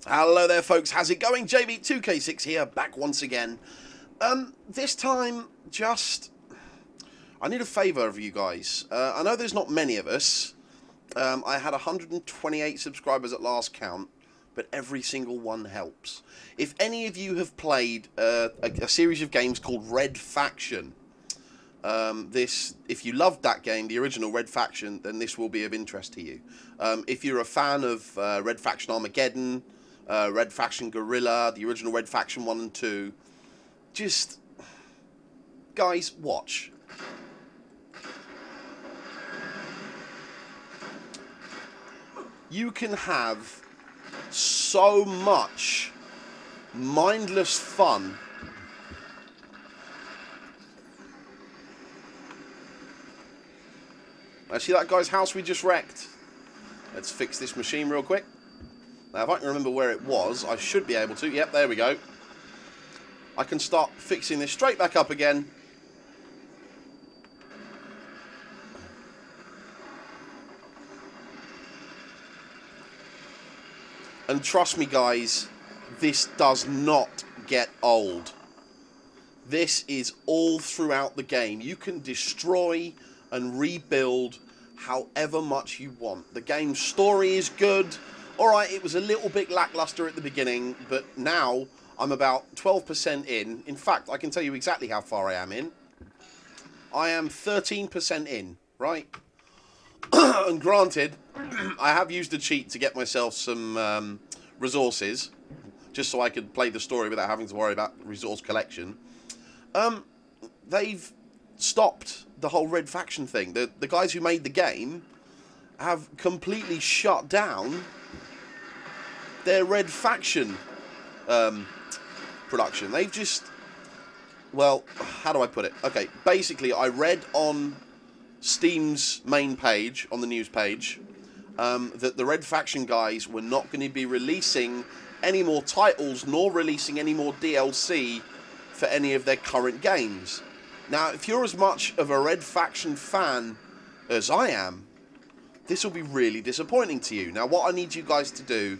Hello there, folks. How's it going? JB2K6 here, back once again. This time, I need a favour of you guys. I know there's not many of us. I had 128 subscribers at last count, but every single one helps. If any of you have played a series of games called Red Faction, if you loved that game, the original Red Faction, then this will be of interest to you. If you're a fan of Red Faction Armageddon, Red Faction Guerrilla, the original Red Faction 1 and 2, just, guys, watch. You can have so much mindless fun . I see that guy's house we just wrecked. Let's fix this machine real quick. Now, if I can remember where it was, I should be able to. Yep, there we go. I can start fixing this straight back up again. And trust me, guys, this does not get old. This is all throughout the game. You can destroy and rebuild however much you want. The game's story is good. Alright, it was a little bit lackluster at the beginning, but now I'm about 12% in. In fact, I can tell you exactly how far I am in. I am 13% in, right? And granted, I have used a cheat to get myself some resources, just so I could play the story without having to worry about resource collection. They've stopped the whole Red Faction thing. The guys who made the game have completely shut down their Red Faction production. They've just, well, how do I put it? Okay, basically, I read on Steam's main page, on the news page, that the Red Faction guys were not going to be releasing any more titles, nor releasing any more DLC for any of their current games. Now, if you're as much of a Red Faction fan as I am, this will be really disappointing to you. Now, what I need you guys to do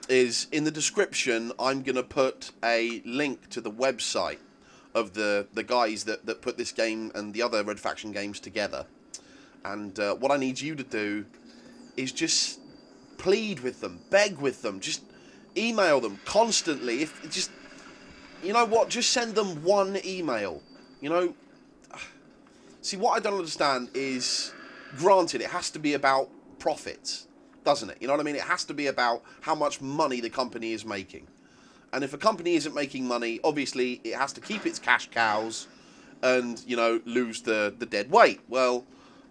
is, in the description, I'm going to put a link to the website of the guys that put this game and the other Red Faction games together. And what I need you to do is just plead with them, beg with them, just email them constantly. You know what, just send them one email. You know, see, what I don't understand is, granted, it has to be about profits, doesn't it? You know what I mean? It has to be about how much money the company is making. And if a company isn't making money, obviously, it has to keep its cash cows and, you know, lose the dead weight. Well,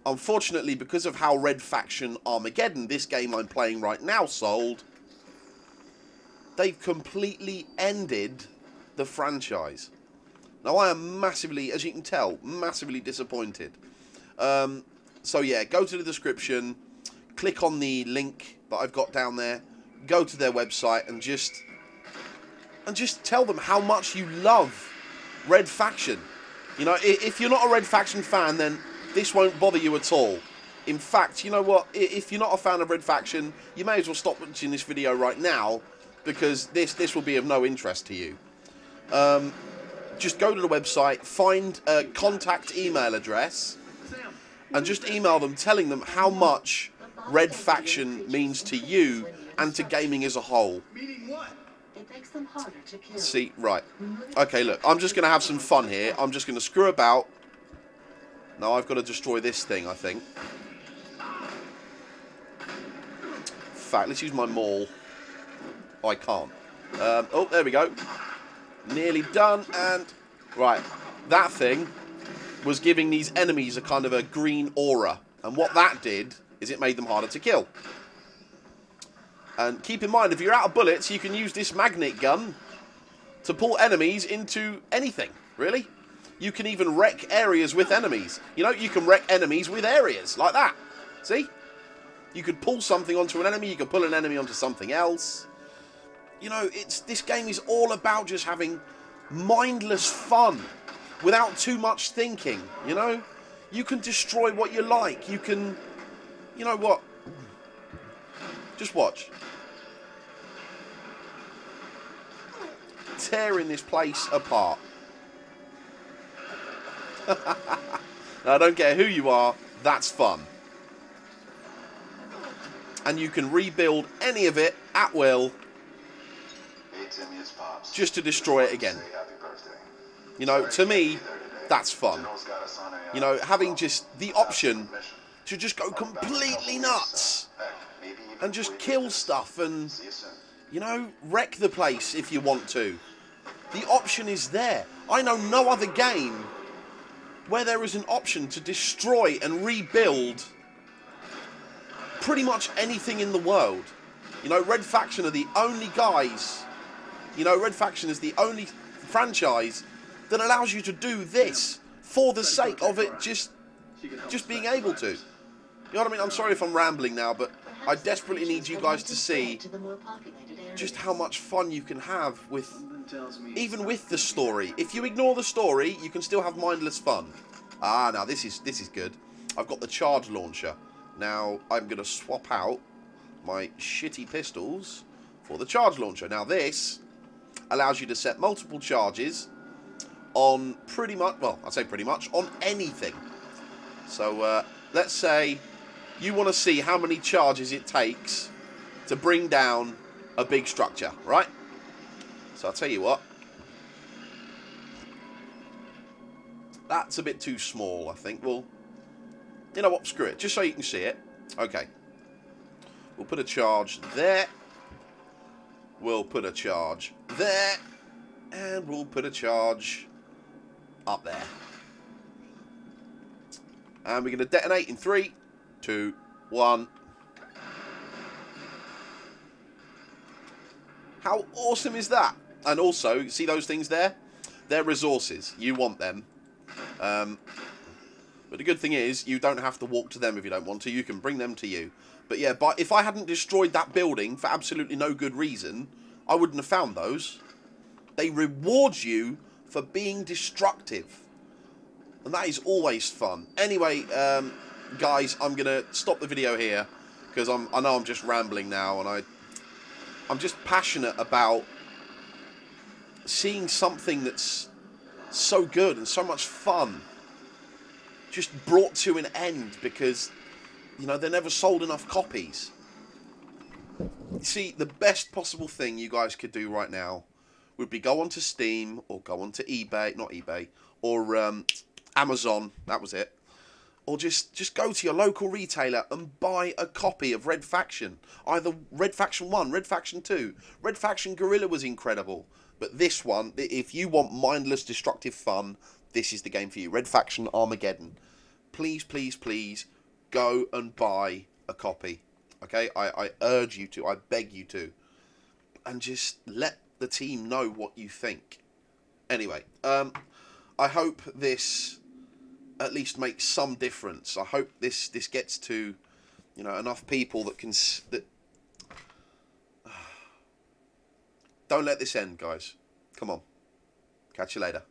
unfortunately, because of how Red Faction Armageddon, this game I'm playing right now, sold, they've completely ended the franchise. Now, I am massively, as you can tell, massively disappointed. So, yeah, go to the description, click on the link that I've got down there, go to their website, and just tell them how much you love Red Faction. You know, if you're not a Red Faction fan, then this won't bother you at all. In fact, you know what? If you're not a fan of Red Faction, you may as well stop watching this video right now, because this will be of no interest to you. Just go to the website, find a contact email address, and just email them telling them how much Red Faction means to you and to gaming as a whole. See, right. Okay, look, I'm just going to have some fun here. I'm just going to screw about. Now I've got to destroy this thing, I think. In fact, let's use my maul. Oh, I can't. Oh, there we go. Nearly done, and right, that thing was giving these enemies a kind of a green aura, and what that did is it made them harder to kill. And keep in mind, if you're out of bullets, you can use this magnet gun to pull enemies into anything, really. You can even wreck areas with enemies. You know, you can wreck enemies with areas, like that. See? You could pull something onto an enemy, you could pull an enemy onto something else. You know, this game is all about just having mindless fun without too much thinking, you know? You can destroy what you like. You can, you know what? Just watch. tearing this place apart. Now, I don't care who you are, that's fun. And you can rebuild any of it at will, just to destroy it again. You know, to me, that's fun. You know, having just the option to just go completely nuts and just kill stuff and, you know, wreck the place if you want to. The option is there. I know no other game where there is an option to destroy and rebuild pretty much anything in the world. You know, Red Faction are the only guys, you know, Red Faction is the only franchise that allows you to do this for the sake of it just being able to. You know what I mean? I'm sorry if I'm rambling now, but I desperately need you guys to see just how much fun you can have with, even with the story. If you ignore the story, you can still have mindless fun. Ah, now this is good. I've got the charge launcher. Now I'm going to swap out my shitty pistols for the charge launcher. Now this allows you to set multiple charges on pretty much, well, I say pretty much, on anything. So let's say you want to see how many charges it takes to bring down a big structure, right? So I'll tell you what. That's a bit too small, I think. Well, you know what? Screw it. Just so you can see it. Okay. We'll put a charge there. We'll put a charge there. And we'll put a charge up there. And we're going to detonate in 3, 2, 1. How awesome is that? And also, see those things there? They're resources. You want them. But the good thing is, you don't have to walk to them if you don't want to. You can bring them to you. But yeah, but if I hadn't destroyed that building for absolutely no good reason, I wouldn't have found those. They reward you for being destructive. And that is always fun. Anyway, guys, I'm going to stop the video here. Because I know I'm just rambling now. And I'm just passionate about seeing something that's so good and so much fun just brought to an end because, you know, they never sold enough copies. You see, the best possible thing you guys could do right now would be go onto Steam or go onto eBay, not eBay, or Amazon, that was it. Or just go to your local retailer and buy a copy of Red Faction. Either Red Faction 1, Red Faction 2. Red Faction Guerrilla was incredible. But this one, if you want mindless, destructive fun, this is the game for you. Red Faction Armageddon. Please, please, please, go and buy a copy. Okay? I urge you to. I beg you to. And just let the team know what you think. Anyway, I hope this at least makes some difference. I hope this gets to, you know, enough people that can don't let this end, guys. Come on. Catch you later.